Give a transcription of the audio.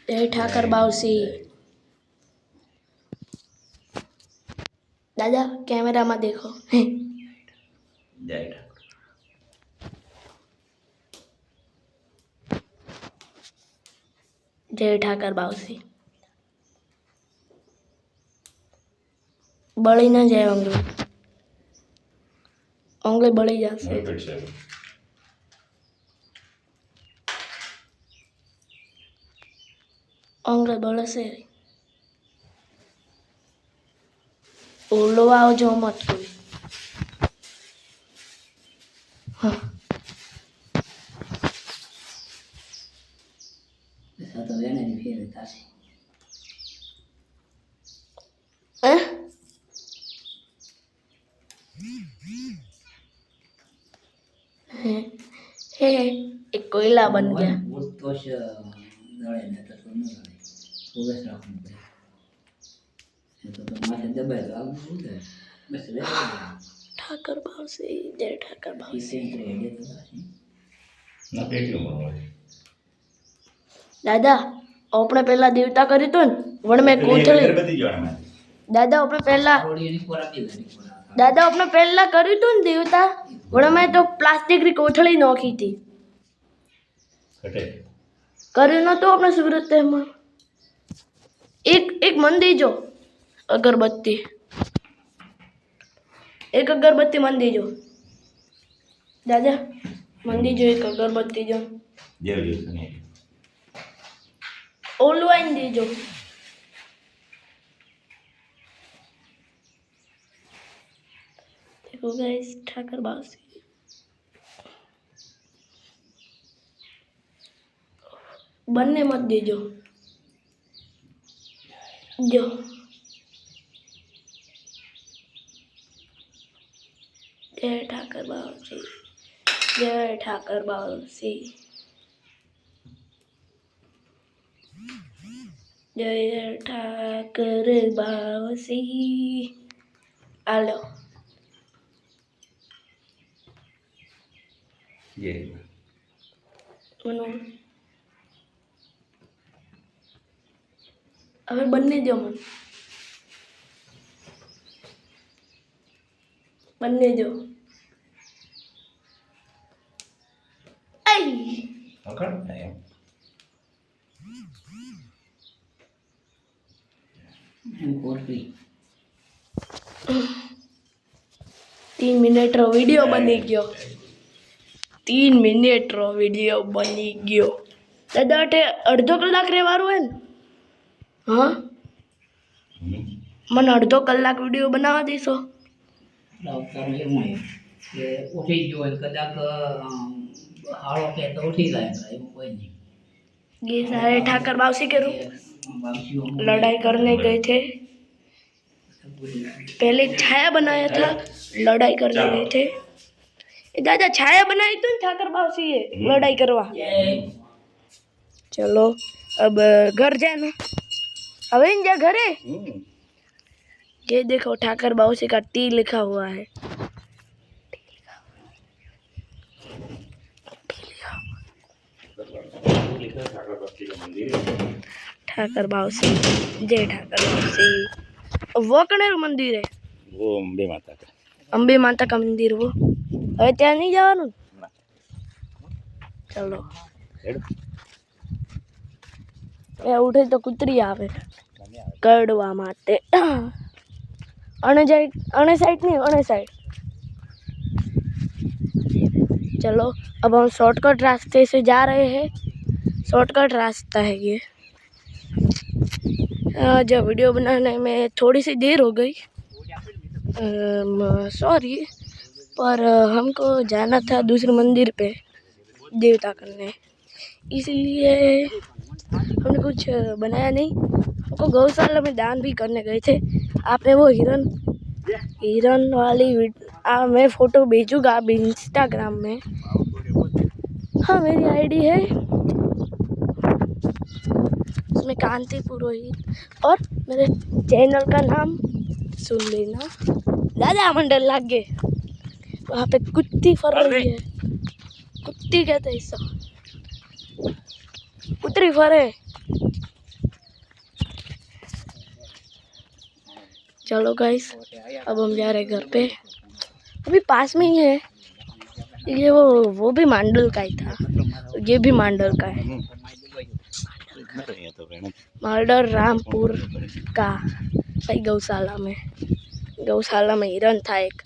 जय ठाकर बावसी। दादा कैमरा में देखो। जय ठाकर। जय ठाकर बावसी। बड़ी ना जाए उंगली, उंगली बड़ी जासे। उंगली बड़े से ओलो आओ जो मत कोई। हाँ ऐसा तो है नहीं फिर तासी। हे एक कोयला बन गया। वो तो दड़े ने तो सुन रहे वो बस रखने पे ये तो माथे दबाए तो आग नहीं उठे बस ले ठाकर बावसी। जय ठाकर बावसी। इसे रेडी तो तासी ना पेटी में दादा अपने पहला देवता करी तो वण में कोथળી। दादा अपने पहला दादा अपने पहला करी तो देवता वण में तो प्लास्टिक री कोथળી नोखी थी। करी न तो अपने सुरत में एक मन दीजो अगरबत्ती, एक अगरबत्ती मन दीजो दादा, मन दीजो एक अगरबत्ती जो ओलवाइन दीजो। देखो गाइस ठाकर बावसी बनने मत दीजो जो जय ठाकर बावसी। जय ठाकर बावसी। जय ठाकर बावसी। आलो ये मनो હવે બંને જો મન બંને જો आई पकड़ नहीं 3 मिनिट रो वीडियो बनी गयो। 3 मिनिट रो वीडियो बनी गयो। दादा अटे अर्धो कलाक रेवारू है ने? हाँ मन अर्धो कलाक वीडियो बनावा देसो। उठी गयो कदाक हाड़ो के तो उठी जाए कोई नहीं। ये सारे ठाकर बावसी के रूप लड़ाई करने गए थे। पहले छाया बनाया था, लड़ाई करने गए थे। दादा छाया बनाई तो ठाकर बावसी है लड़ाई करवा। चलो अब घर जाना। अब इन जा घरे। ये देखो ठाकर बावसी का टी लिखा हुआ है। ठाकर बावसी। जय ठाकर बावसी। वो कनेर मंदिर है? वो अंबे माता का। अंबे माता का मंदिर वो। હવે ત્યાં નહીં જવાનું? ચલો એ ઉઠે તો કૂતરી આવે કરડવા માટે। અણે साइड नहीं अणे साइड। चलो अब हम शॉर्टकट रास्ते से जा रहे हैं। शॉर्टकट रास्ता है ये। जब वीडियो बनाने में थोड़ी सी देर हो गई, सॉरी, पर हमको जाना था दूसरे मंदिर पे देवता करने, इसलिए हमने कुछ बनाया नहीं। हमको गौशाला में दान भी करने गए थे। आपने वो हिरन वाली मैं फ़ोटो भेजूँगा आप इंस्टाग्राम में। हाँ मेरी आईडी है, उसमें कांति पुरोहित और मेरे चैनल का नाम सुन लेना। दादा मंडल लागे वहाँ पे कुत्ती फर रही है। कुत्ती कहते हैं इसको, कुतरी फरे। चलो गाइस, अब हम जा रहे हैं घर पे। अभी पास में ही है ये, वो भी मांडल का ही था, ये भी मांडल का है। मांडल रामपुर का भाई गौशाला में हिरन था एक।